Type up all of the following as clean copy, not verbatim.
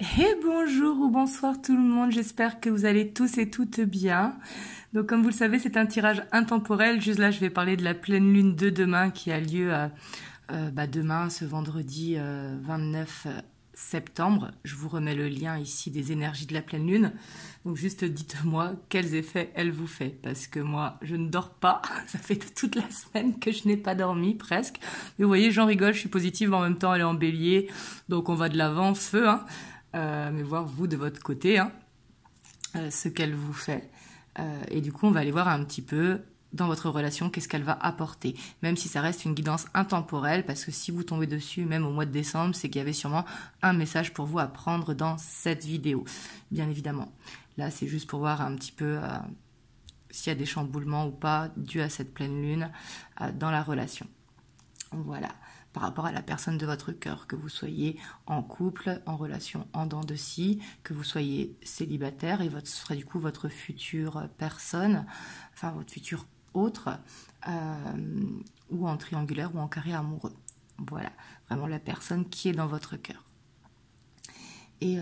Et bonjour ou bonsoir tout le monde, j'espère que vous allez tous et toutes bien. Donc comme vous le savez, c'est un tirage intemporel. Juste là, je vais parler de la pleine lune de demain qui a lieu demain, ce vendredi 29 septembre. Je vous remets le lien ici des énergies de la pleine lune. Donc juste dites-moi quels effets elle vous fait. Parce que moi, je ne dors pas. Ça fait toute la semaine que je n'ai pas dormi presque. Mais vous voyez, j'en rigole, je suis positive, mais en même temps elle est en bélier. Donc on va de l'avant, feu, hein. Mais voir vous de votre côté, hein, ce qu'elle vous fait. Et du coup, on va aller voir un petit peu dans votre relation qu'est-ce qu'elle va apporter. Même si ça reste une guidance intemporelle, parce que si vous tombez dessus, même au mois de décembre, c'est qu'il y avait sûrement un message pour vous à prendre dans cette vidéo, bien évidemment. Là, c'est juste pour voir un petit peu s'il y a des chamboulements ou pas dus à cette pleine lune dans la relation. Voilà, par rapport à la personne de votre cœur, que vous soyez en couple, en relation en dents de scie, que vous soyez célibataire, et ce sera du coup votre future personne, enfin votre futur autre, ou en triangulaire ou en carré amoureux. Voilà, vraiment la personne qui est dans votre cœur. Et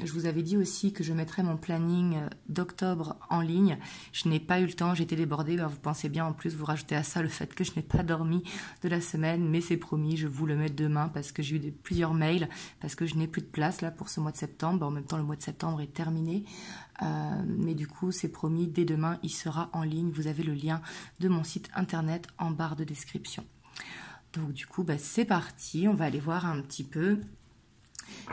je vous avais dit aussi que je mettrais mon planning d'octobre en ligne. Je n'ai pas eu le temps, j'étais débordée. Ben, vous pensez bien, en plus, vous rajoutez à ça le fait que je n'ai pas dormi de la semaine. Mais c'est promis, je vous le mets demain parce que j'ai eu plusieurs mails, parce que je n'ai plus de place là pour ce mois de septembre. En même temps, le mois de septembre est terminé. Mais du coup, c'est promis, dès demain, il sera en ligne. Vous avez le lien de mon site internet en barre de description. Donc du coup, c'est parti. On va aller voir un petit peu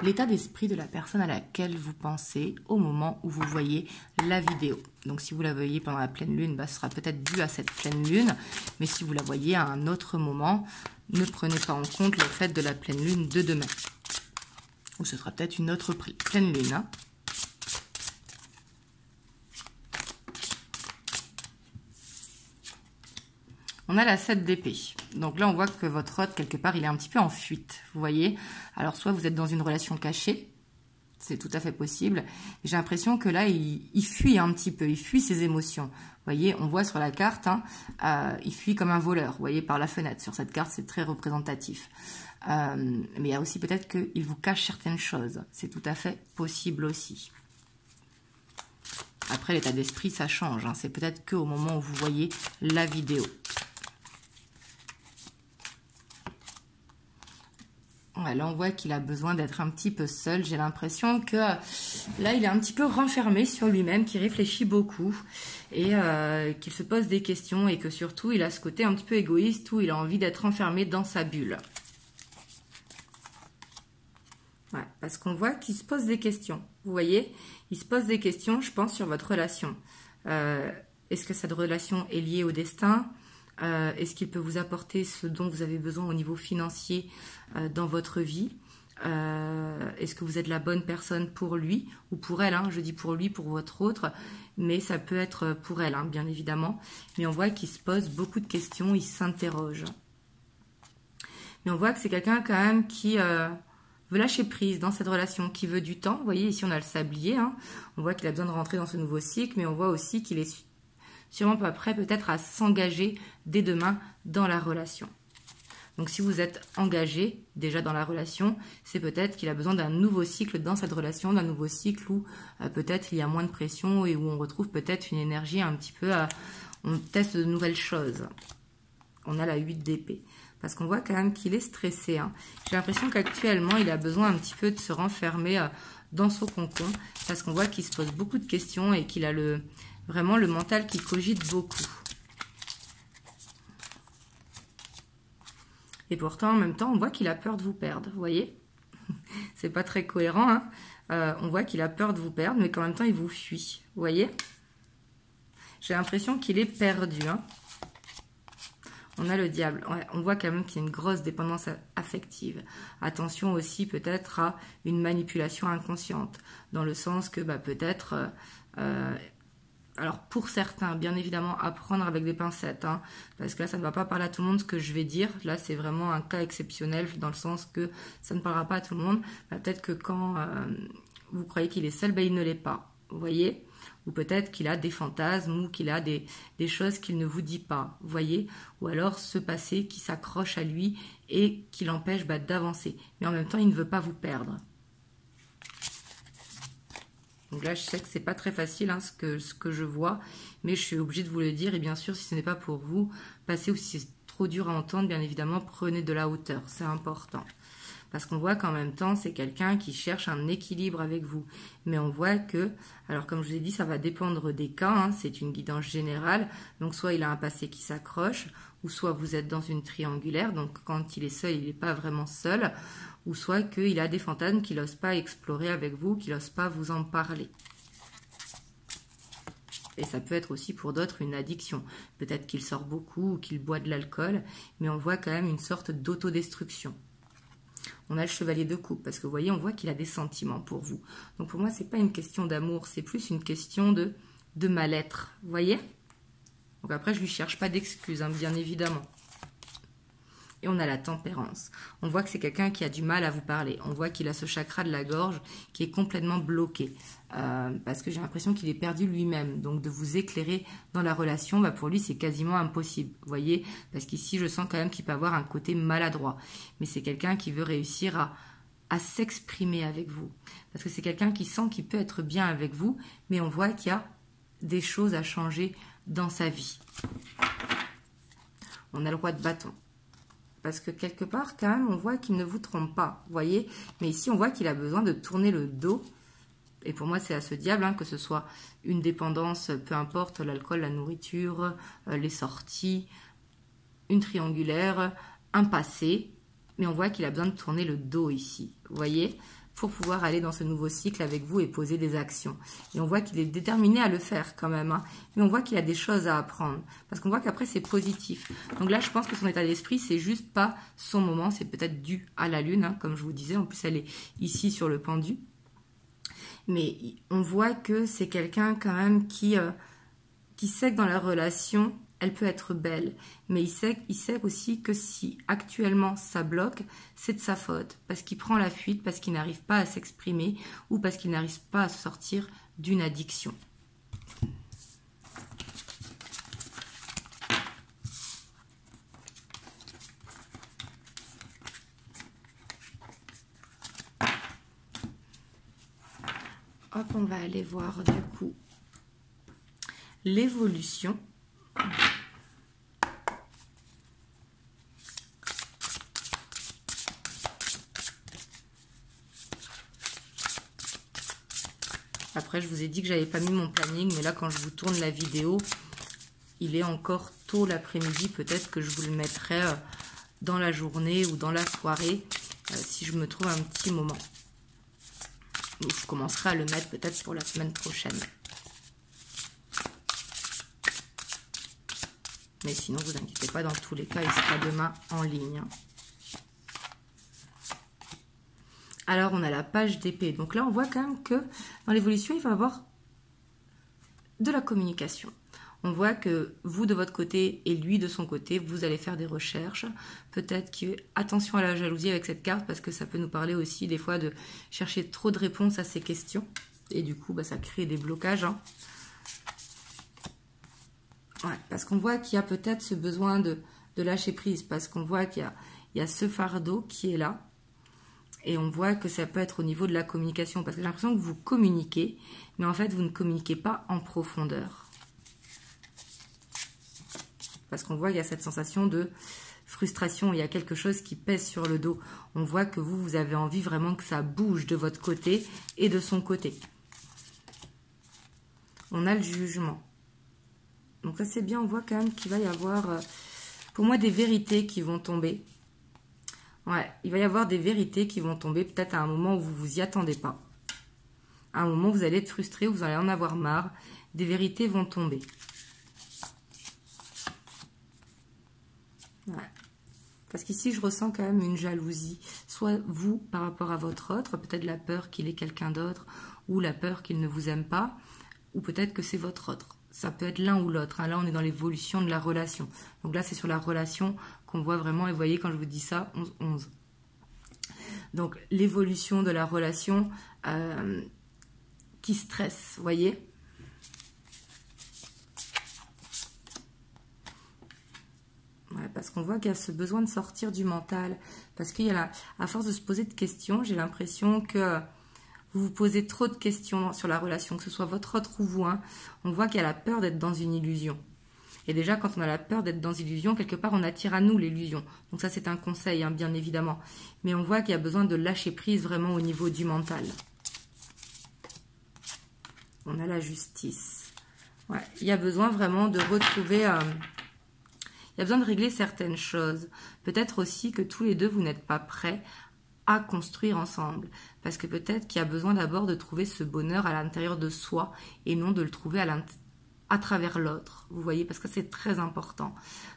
l'état d'esprit de la personne à laquelle vous pensez au moment où vous voyez la vidéo. Donc si vous la voyez pendant la pleine lune, ce sera peut-être dû à cette pleine lune. Mais si vous la voyez à un autre moment, ne prenez pas en compte le fait de la pleine lune de demain. Ou ce sera peut-être une autre pleine lune, hein. On a la 7 d'épée. Donc là, on voit que votre hôte, quelque part, il est un petit peu en fuite. Vous voyez? Alors, soit vous êtes dans une relation cachée. C'est tout à fait possible. J'ai l'impression que là, il fuit un petit peu. Il fuit ses émotions. Vous voyez, on voit sur la carte, hein, il fuit comme un voleur. Vous voyez, par la fenêtre. Sur cette carte, c'est très représentatif. Mais il y a aussi peut-être qu'il vous cache certaines choses. C'est tout à fait possible aussi. Après, l'état d'esprit, ça change, hein. C'est peut-être qu'au moment où vous voyez la vidéo. Là, on voit qu'il a besoin d'être un petit peu seul. J'ai l'impression que là, il est un petit peu renfermé sur lui-même, qu'il réfléchit beaucoup et qu'il se pose des questions et que surtout, il a ce côté un petit peu égoïste où il a envie d'être enfermé dans sa bulle. Ouais, parce qu'on voit qu'il se pose des questions. Vous voyez, il se pose des questions, je pense, sur votre relation. Est-ce que cette relation est liée au destin ? Est-ce qu'il peut vous apporter ce dont vous avez besoin au niveau financier dans votre vie? Est-ce que vous êtes la bonne personne pour lui ou pour elle, hein? Je dis pour lui, pour votre autre, mais ça peut être pour elle, hein, bien évidemment. Mais on voit qu'il se pose beaucoup de questions, il s'interroge. Mais on voit que c'est quelqu'un quand même qui veut lâcher prise dans cette relation, qui veut du temps. Vous voyez, ici on a le sablier, hein. On voit qu'il a besoin de rentrer dans ce nouveau cycle, mais on voit aussi qu'il est sûrement pas prêt peut-être à s'engager dès demain dans la relation. Donc si vous êtes engagé déjà dans la relation, c'est peut-être qu'il a besoin d'un nouveau cycle dans cette relation, d'un nouveau cycle où peut-être il y a moins de pression et où on retrouve peut-être une énergie un petit peu, on teste de nouvelles choses. On a la 8 d'épée. Parce qu'on voit quand même qu'il est stressé, hein. J'ai l'impression qu'actuellement, il a besoin un petit peu de se renfermer dans son cocon. Parce qu'on voit qu'il se pose beaucoup de questions et qu'il a vraiment le mental qui cogite beaucoup. Et pourtant, en même temps, on voit qu'il a peur de vous perdre. Vous voyez? C'est pas très cohérent, hein. On voit qu'il a peur de vous perdre, mais qu'en même temps, il vous fuit. Vous voyez? J'ai l'impression qu'il est perdu, hein. On a le diable. Ouais, on voit quand même qu'il y a une grosse dépendance affective. Attention aussi peut-être à une manipulation inconsciente. Dans le sens que peut-être... alors pour certains, bien évidemment, à prendre avec des pincettes, hein, parce que là, ça ne va pas parler à tout le monde ce que je vais dire. Là, c'est vraiment un cas exceptionnel, dans le sens que ça ne parlera pas à tout le monde. Peut-être que quand vous croyez qu'il est seul, il ne l'est pas. Vous voyez? Ou peut-être qu'il a des fantasmes ou qu'il a des choses qu'il ne vous dit pas. Vous voyez? Ou alors ce passé qui s'accroche à lui et qui l'empêche d'avancer. Mais en même temps, il ne veut pas vous perdre. Donc là, je sais que c'est pas très facile hein, ce que je vois, mais je suis obligée de vous le dire. Et bien sûr, si ce n'est pas pour vous, passez ou si c'est trop dur à entendre, bien évidemment, prenez de la hauteur. C'est important. Parce qu'on voit qu'en même temps, c'est quelqu'un qui cherche un équilibre avec vous. Mais on voit que, alors comme je vous ai dit, ça va dépendre des cas, hein, c'est une guidance générale. Donc soit il a un passé qui s'accroche, ou soit vous êtes dans une triangulaire, donc quand il est seul, il n'est pas vraiment seul, ou soit qu'il a des fantasmes qu'il n'ose pas explorer avec vous, qu'il n'ose pas vous en parler. Et ça peut être aussi pour d'autres une addiction. Peut-être qu'il sort beaucoup ou qu'il boit de l'alcool, mais on voit quand même une sorte d'autodestruction. On a le chevalier de coupe, parce que vous voyez, on voit qu'il a des sentiments pour vous. Donc pour moi, ce n'est pas une question d'amour, c'est plus une question de mal-être. Vous voyez? Donc après, je ne lui cherche pas d'excuses, hein, bien évidemment. Et on a la tempérance. On voit que c'est quelqu'un qui a du mal à vous parler. On voit qu'il a ce chakra de la gorge qui est complètement bloqué. Parce que j'ai l'impression qu'il est perdu lui-même. Donc de vous éclairer dans la relation, bah pour lui, c'est quasiment impossible. Vous voyez? Parce qu'ici, je sens quand même qu'il peut avoir un côté maladroit. Mais c'est quelqu'un qui veut réussir à s'exprimer avec vous. Parce que c'est quelqu'un qui sent qu'il peut être bien avec vous, mais on voit qu'il y a des choses à changer dans sa vie. On a le roi de bâton. Parce que quelque part, quand même, on voit qu'il ne vous trompe pas, vous voyez. Mais ici, on voit qu'il a besoin de tourner le dos. Et pour moi, c'est à ce diable, hein, que ce soit une dépendance, peu importe, l'alcool, la nourriture, les sorties, une triangulaire, un passé. Mais on voit qu'il a besoin de tourner le dos ici, vous voyez, pour pouvoir aller dans ce nouveau cycle avec vous et poser des actions. Et on voit qu'il est déterminé à le faire quand même. Hein. Mais on voit qu'il a des choses à apprendre. Parce qu'on voit qu'après, c'est positif. Donc là, je pense que son état d'esprit, c'est juste pas son moment. C'est peut-être dû à la lune, hein, comme je vous disais. En plus, elle est ici sur le pendu. Mais on voit que c'est quelqu'un quand même qui sait que dans la relation, elle peut être belle, mais il sait aussi que si actuellement ça bloque, c'est de sa faute, parce qu'il prend la fuite, parce qu'il n'arrive pas à s'exprimer ou parce qu'il n'arrive pas à sortir d'une addiction. Hop, on va aller voir du coup l'évolution. Après, je vous ai dit que j'avais pas mis mon planning, mais là, quand je vous tourne la vidéo, il est encore tôt l'après-midi. Peut-être que je vous le mettrai dans la journée ou dans la soirée, si je me trouve un petit moment. Donc, je commencerai à le mettre peut-être pour la semaine prochaine. Mais sinon, vous inquiétez pas, dans tous les cas, il sera demain en ligne. Alors, on a la page d'épée. Donc là, on voit quand même que dans l'évolution, il va y avoir de la communication. On voit que vous, de votre côté, et lui, de son côté, vous allez faire des recherches. Peut-être que, attention à la jalousie avec cette carte, parce que ça peut nous parler aussi des fois de chercher trop de réponses à ces questions. Et du coup, bah, ça crée des blocages. Hein. Ouais, parce qu'on voit qu'il y a peut-être ce besoin de lâcher prise, parce qu'on voit qu'il y a ce fardeau qui est là. Et on voit que ça peut être au niveau de la communication, parce que j'ai l'impression que vous communiquez, mais en fait, vous ne communiquez pas en profondeur. Parce qu'on voit qu'il y a cette sensation de frustration, il y a quelque chose qui pèse sur le dos. On voit que vous avez envie vraiment que ça bouge de votre côté et de son côté. On a le jugement. Donc ça, c'est bien, on voit quand même qu'il va y avoir, pour moi, des vérités qui vont tomber. Ouais, il va y avoir des vérités qui vont tomber peut-être à un moment où vous ne vous y attendez pas. À un moment où vous allez être frustré, où vous allez en avoir marre. Des vérités vont tomber. Ouais. Parce qu'ici, je ressens quand même une jalousie. Soit vous par rapport à votre autre, peut-être la peur qu'il ait quelqu'un d'autre, ou la peur qu'il ne vous aime pas, ou peut-être que c'est votre autre. Ça peut être l'un ou l'autre. Hein. Là, on est dans l'évolution de la relation. Donc là, c'est sur la relation qu'on voit vraiment. Et vous voyez, quand je vous dis ça, 11-11. Donc, l'évolution de la relation qui stresse, vous voyez. Ouais, parce qu'on voit qu'il y a ce besoin de sortir du mental. Parce qu'il y a à force de se poser de questions, j'ai l'impression que vous vous posez trop de questions sur la relation, que ce soit votre autre ou vous, hein, on voit qu'il y a la peur d'être dans une illusion. Et déjà, quand on a la peur d'être dans une illusion, quelque part, on attire à nous l'illusion. Donc ça, c'est un conseil, hein, bien évidemment. Mais on voit qu'il y a besoin de lâcher prise vraiment au niveau du mental. On a la justice. Ouais, il y a besoin vraiment de retrouver... il y a besoin de régler certaines choses. Peut-être aussi que tous les deux, vous n'êtes pas prêts à construire ensemble. Parce que peut-être qu'il y a besoin d'abord de trouver ce bonheur à l'intérieur de soi et non de le trouver à travers l'autre. Vous voyez, parce que c'est très important.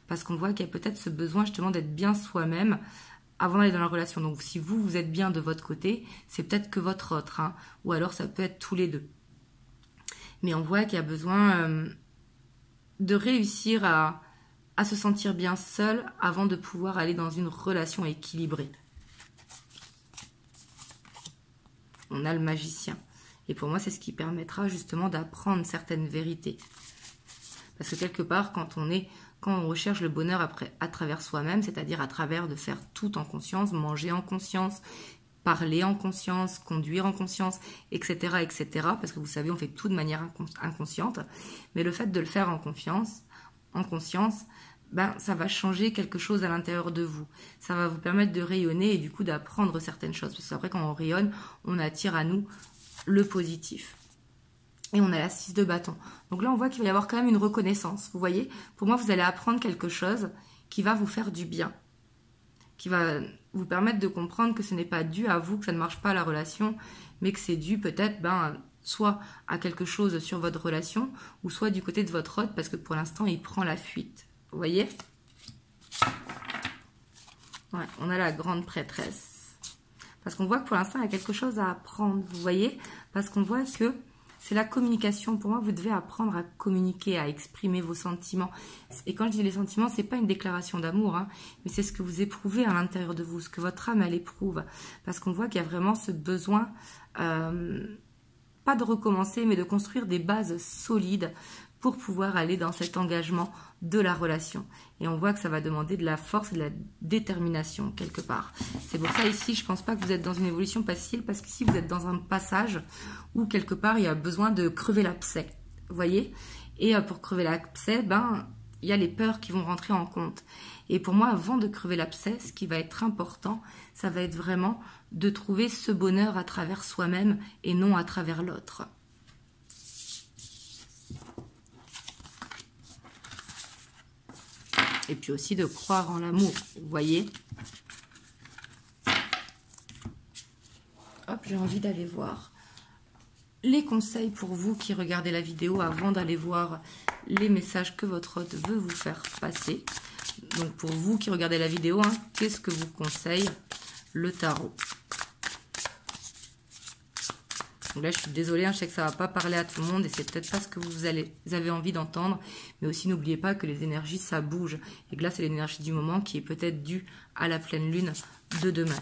Parce qu'on voit qu'il y a peut-être ce besoin justement d'être bien soi-même avant d'aller dans la relation. Donc si vous, vous êtes bien de votre côté, c'est peut-être que votre autre. Hein, ou alors ça peut être tous les deux. Mais on voit qu'il y a besoin de réussir à se sentir bien seul avant de pouvoir aller dans une relation équilibrée. On a le magicien. Et pour moi, c'est ce qui permettra justement d'apprendre certaines vérités. Parce que quelque part, quand on recherche le bonheur à travers soi-même, c'est-à-dire à travers de faire tout en conscience, manger en conscience, parler en conscience, conduire en conscience, etc., etc. Parce que vous savez, on fait tout de manière inconsciente. Mais le fait de le faire en conscience, ben, ça va changer quelque chose à l'intérieur de vous. Ça va vous permettre de rayonner et du coup d'apprendre certaines choses. Parce qu'après, quand on rayonne, on attire à nous le positif. Et on a la 6 de bâton. Donc là, on voit qu'il va y avoir quand même une reconnaissance. Vous voyez, pour moi, vous allez apprendre quelque chose qui va vous faire du bien. Qui va vous permettre de comprendre que ce n'est pas dû à vous, que ça ne marche pas la relation, mais que c'est dû peut-être soit à quelque chose sur votre relation, ou soit du côté de votre hôte, parce que pour l'instant, il prend la fuite. Vous voyez? Ouais, on a la grande prêtresse. Parce qu'on voit que pour l'instant, il y a quelque chose à apprendre, vous voyez? Parce qu'on voit que c'est la communication. Pour moi, vous devez apprendre à communiquer, à exprimer vos sentiments. Et quand je dis les sentiments, c'est pas une déclaration d'amour, hein, mais c'est ce que vous éprouvez à l'intérieur de vous, ce que votre âme, elle éprouve. Parce qu'on voit qu'il y a vraiment ce besoin, pas de recommencer, mais de construire des bases solides pour pouvoir aller dans cet engagement de la relation. Et on voit que ça va demander de la force et de la détermination, quelque part. C'est pour ça, ici, je ne pense pas que vous êtes dans une évolution facile, parce qu'ici, vous êtes dans un passage où, quelque part, il y a besoin de crever l'abcès. Vous voyez? Et pour crever l'abcès, il y a les peurs qui vont rentrer en compte. Et pour moi, avant de crever l'abcès, ce qui va être important, ça va être vraiment de trouver ce bonheur à travers soi-même et non à travers l'autre. Et puis aussi de croire en l'amour, vous voyez. Hop, j'ai envie d'aller voir les conseils pour vous qui regardez la vidéo avant d'aller voir les messages que votre hôte veut vous faire passer. Donc pour vous qui regardez la vidéo, hein, qu'est-ce que vous conseille le tarot? Donc là, je suis désolée, hein, je sais que ça ne va pas parler à tout le monde et c'est peut-être pas ce que vous avez envie d'entendre. Mais aussi, n'oubliez pas que les énergies, ça bouge. Et que là, c'est l'énergie du moment qui est peut-être due à la pleine lune de demain.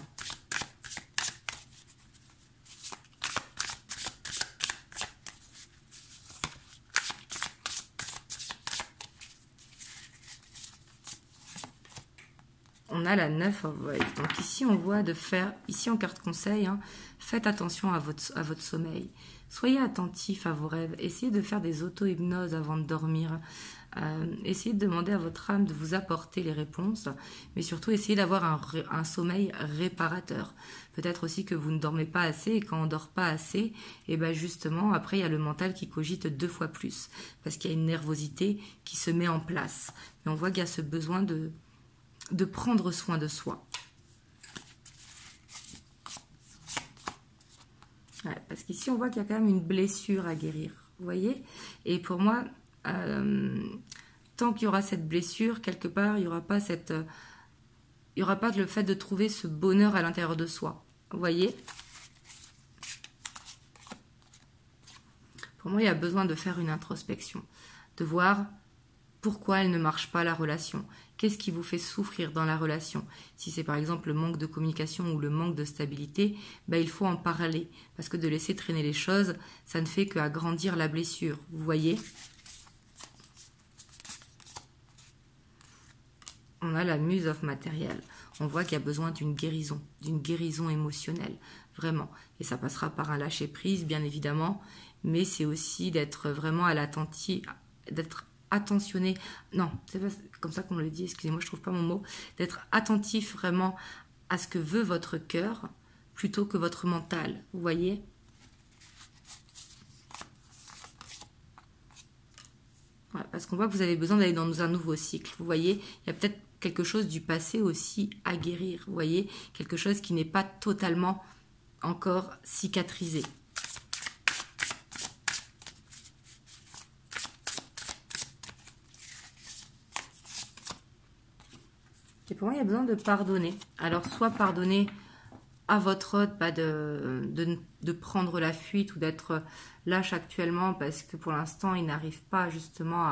On a la 9 of Voice. Donc ici, on voit de faire, ici en carte conseil, hein, faites attention à votre sommeil. Soyez attentif à vos rêves. Essayez de faire des auto-hypnoses avant de dormir. Essayez de demander à votre âme de vous apporter les réponses. Mais surtout, essayez d'avoir un sommeil réparateur. Peut-être aussi que vous ne dormez pas assez. Et quand on ne dort pas assez, et ben justement, après, il y a le mental qui cogite 2 fois plus. Parce qu'il y a une nervosité qui se met en place. Mais on voit qu'il y a ce besoin de prendre soin de soi. Ouais, parce qu'ici, on voit qu'il y a quand même une blessure à guérir. Vous voyez? Et pour moi, tant qu'il y aura cette blessure, quelque part, il n'y aura pas le fait de trouver ce bonheur à l'intérieur de soi. Vous voyez? Pour moi, il y a besoin de faire une introspection. De voir pourquoi elle ne marche pas, la relation. Qu'est-ce qui vous fait souffrir dans la relation? Si c'est par exemple le manque de communication ou le manque de stabilité, il faut en parler. Parce que de laisser traîner les choses, ça ne fait qu'agrandir la blessure. Vous voyez? On a la muse of matériel. On voit qu'il y a besoin d'une guérison émotionnelle. vraiment. Et ça passera par un lâcher-prise, bien évidemment, mais c'est aussi d'être vraiment à l'attentif, d'être attentionné, non, c'est pas comme ça qu'on le dit, excusez-moi, je trouve pas mon mot, d'être attentif vraiment à ce que veut votre cœur, plutôt que votre mental, vous voyez? Voilà, parce qu'on voit que vous avez besoin d'aller dans un nouveau cycle, vous voyez? Il y a peut-être quelque chose du passé aussi à guérir, vous voyez? Quelque chose qui n'est pas totalement encore cicatrisé. Et pour moi, il y a besoin de pardonner. Alors, soit pardonner à votre hôte de prendre la fuite ou d'être lâche actuellement parce que pour l'instant, il n'arrive pas justement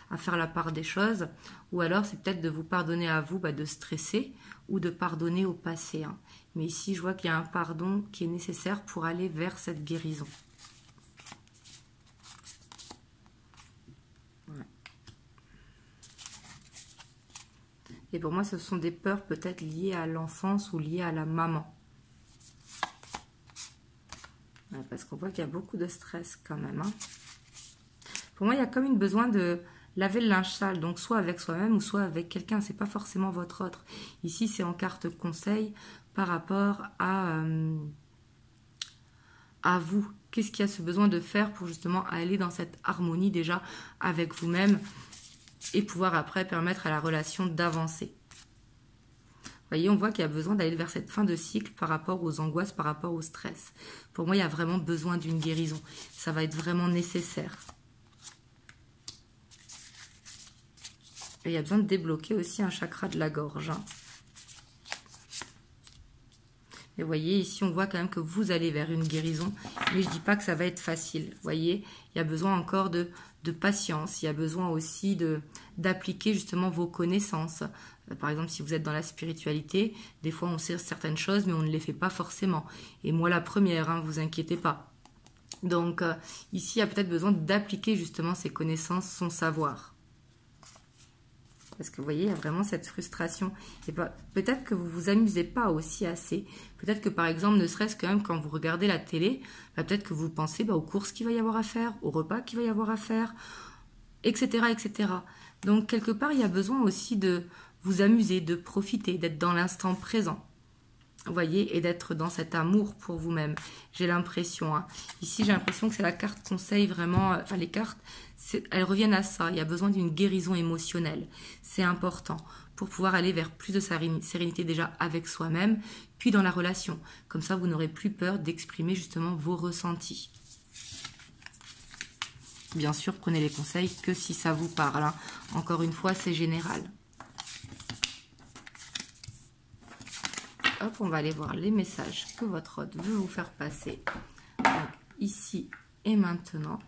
à faire la part des choses. Ou alors, c'est peut-être de vous pardonner à vous de stresser ou de pardonner au passé. Hein. Mais ici, je vois qu'il y a un pardon qui est nécessaire pour aller vers cette guérison. Ouais. Et pour moi, ce sont des peurs peut-être liées à l'enfance ou liées à la maman. Ouais, parce qu'on voit qu'il y a beaucoup de stress quand même. Hein. Pour moi, il y a comme une besoin de laver le linge sale. Donc, soit avec soi-même ou soit avec quelqu'un. Ce n'est pas forcément votre autre. Ici, c'est en carte conseil par rapport à vous. Qu'est-ce qu'il y a ce besoin de faire pour justement aller dans cette harmonie déjà avec vous-même et pouvoir après permettre à la relation d'avancer. Vous voyez, on voit qu'il y a besoin d'aller vers cette fin de cycle par rapport aux angoisses, par rapport au stress. Pour moi, il y a vraiment besoin d'une guérison. Ça va être vraiment nécessaire. Et il y a besoin de débloquer aussi un chakra de la gorge. Hein. Et vous voyez, ici, on voit quand même que vous allez vers une guérison. Mais je ne dis pas que ça va être facile. Vous voyez, il y a besoin encore de patience. Il y a besoin aussi d'appliquer justement vos connaissances. Par exemple, si vous êtes dans la spiritualité, des fois on sait certaines choses, mais on ne les fait pas forcément. Et moi, la première, hein, vous inquiétez pas. Donc, ici, il y a peut-être besoin d'appliquer justement ses connaissances, son savoir. Parce que vous voyez, il y a vraiment cette frustration. Et peut-être que vous ne vous amusez pas aussi assez. Peut-être que par exemple, ne serait-ce que même quand vous regardez la télé, peut-être que vous pensez aux courses qu'il va y avoir à faire, aux repas qu'il va y avoir à faire, etc., etc. Donc, quelque part, il y a besoin aussi de vous amuser, de profiter, d'être dans l'instant présent. Vous voyez, et d'être dans cet amour pour vous-même. J'ai l'impression, hein. Ici, j'ai l'impression que c'est la carte conseil vraiment, enfin les cartes, elles reviennent à ça. Il y a besoin d'une guérison émotionnelle. C'est important pour pouvoir aller vers plus de sérénité déjà avec soi-même, puis dans la relation. Comme ça, vous n'aurez plus peur d'exprimer justement vos ressentis. Bien sûr, prenez les conseils que si ça vous parle. Hein. Encore une fois, c'est général. Hop, on va aller voir les messages que votre hôte veut vous faire passer. Donc, ici et maintenant.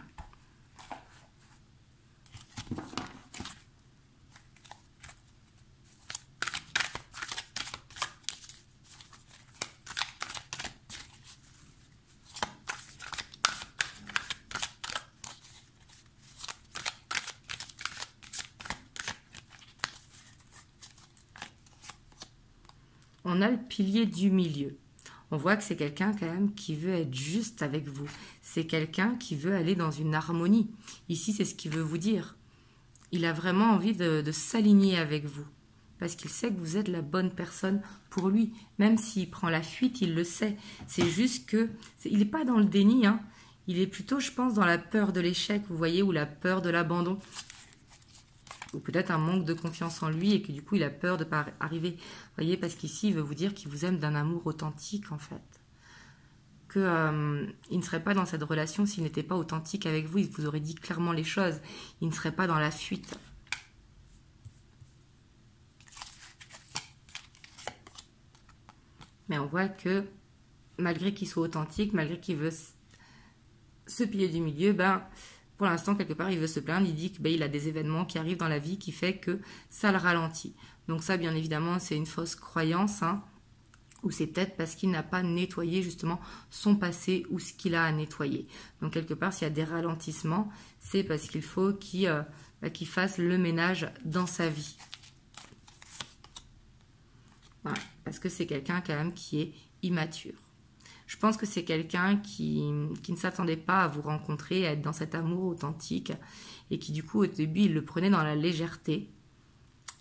On a le pilier du milieu. On voit que c'est quelqu'un quand même qui veut être juste avec vous. C'est quelqu'un qui veut aller dans une harmonie. Ici, c'est ce qu'il veut vous dire. Il a vraiment envie de s'aligner avec vous. Parce qu'il sait que vous êtes la bonne personne pour lui. Même s'il prend la fuite, il le sait. C'est juste que... il n'est pas dans le déni. Hein. Il est plutôt, je pense, dans la peur de l'échec, vous voyez, ou la peur de l'abandon. Ou peut-être un manque de confiance en lui et que du coup, il a peur de ne pas arriver. Vous voyez, parce qu'ici, il veut vous dire qu'il vous aime d'un amour authentique, en fait. Qu'il ne serait pas dans cette relation s'il n'était pas authentique avec vous. Il vous aurait dit clairement les choses. Il ne serait pas dans la fuite. Mais on voit que, malgré qu'il soit authentique, malgré qu'il veut ce pilier du milieu, pour l'instant, quelque part, il veut se plaindre. Il dit qu'il a des événements qui arrivent dans la vie qui fait que ça le ralentit. Donc ça, bien évidemment, c'est une fausse croyance, hein, ou c'est peut-être parce qu'il n'a pas nettoyé justement son passé ou ce qu'il a à nettoyer. Donc quelque part, s'il y a des ralentissements, c'est parce qu'il faut qu'il fasse le ménage dans sa vie. Voilà, parce que c'est quelqu'un quand même qui est immature. Je pense que c'est quelqu'un qui ne s'attendait pas à vous rencontrer, à être dans cet amour authentique et qui du coup au début il le prenait dans la légèreté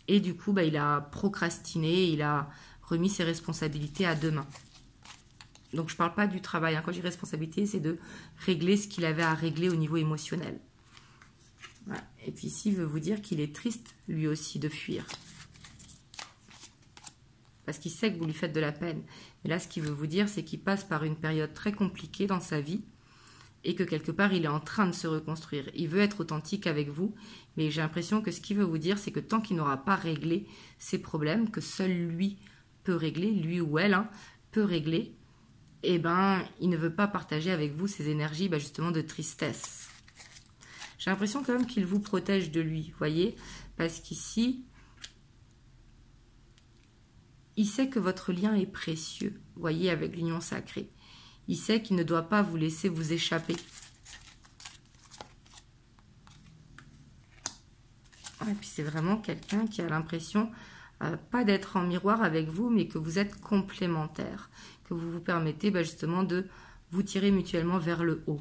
et du coup il a procrastiné, il a remis ses responsabilités à demain. Donc je ne parle pas du travail, hein. Quand je dis responsabilité, c'est de régler ce qu'il avait à régler au niveau émotionnel. Voilà. Et puis ici, il veut vous dire qu'il est triste, lui aussi, de fuir. Parce qu'il sait que vous lui faites de la peine. Mais là, ce qu'il veut vous dire, c'est qu'il passe par une période très compliquée dans sa vie et que quelque part, il est en train de se reconstruire. Il veut être authentique avec vous, mais j'ai l'impression que ce qu'il veut vous dire, c'est que tant qu'il n'aura pas réglé ses problèmes, que seul lui peut régler, lui ou elle, hein, peut régler, eh ben, il ne veut pas partager avec vous ces énergies justement de tristesse. J'ai l'impression quand même qu'il vous protège de lui, vous voyez, parce qu'ici, il sait que votre lien est précieux, vous voyez, avec l'union sacrée. Il sait qu'il ne doit pas vous laisser vous échapper. Et puis c'est vraiment quelqu'un qui a l'impression, pas d'être en miroir avec vous, mais que vous êtes complémentaires, que vous vous permettez justement de vous tirer mutuellement vers le haut.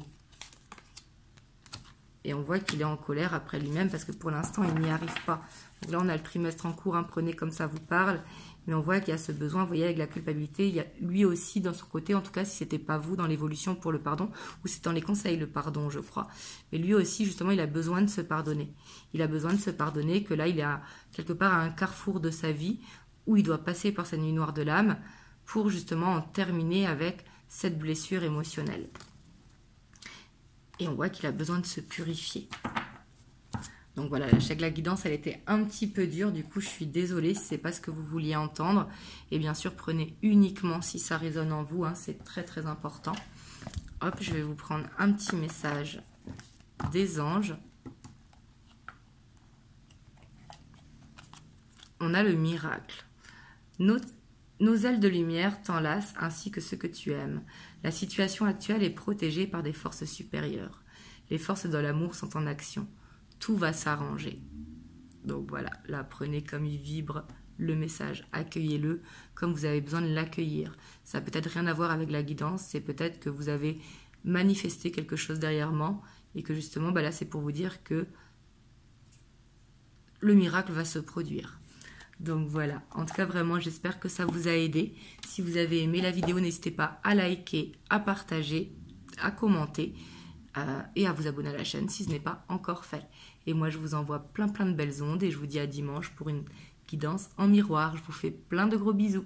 Et on voit qu'il est en colère après lui-même parce que pour l'instant, il n'y arrive pas. Donc là, on a le trimestre en cours, hein, prenez comme ça vous parle. Mais on voit qu'il y a ce besoin, vous voyez, avec la culpabilité. Il y a lui aussi, dans son côté, en tout cas, si ce n'était pas vous dans l'évolution pour le pardon, ou c'est dans les conseils, le pardon, je crois. Mais lui aussi, justement, il a besoin de se pardonner. Il a besoin de se pardonner, que là, il est quelque part à un carrefour de sa vie où il doit passer par sa nuit noire de l'âme pour justement en terminer avec cette blessure émotionnelle. Et on voit qu'il a besoin de se purifier. Donc voilà, la guidance, elle était un petit peu dure. Du coup, je suis désolée si ce n'est pas ce que vous vouliez entendre. Et bien sûr, prenez uniquement si ça résonne en vous. Hein, c'est très, très important. Hop, je vais vous prendre un petit message des anges. On a le miracle. Nos ailes de lumière t'enlacent ainsi que ceux que tu aimes. La situation actuelle est protégée par des forces supérieures. Les forces de l'amour sont en action. Tout va s'arranger. Donc voilà, là, prenez comme il vibre le message. Accueillez-le comme vous avez besoin de l'accueillir. Ça n'a peut-être rien à voir avec la guidance. C'est peut-être que vous avez manifesté quelque chose derrière moi et que justement, là, c'est pour vous dire que le miracle va se produire. Donc voilà, en tout cas vraiment j'espère que ça vous a aidé. Si vous avez aimé la vidéo, n'hésitez pas à liker, à partager, à commenter et à vous abonner à la chaîne si ce n'est pas encore fait. Et moi je vous envoie plein de belles ondes et je vous dis à dimanche pour une guidance en miroir. Je vous fais plein de gros bisous.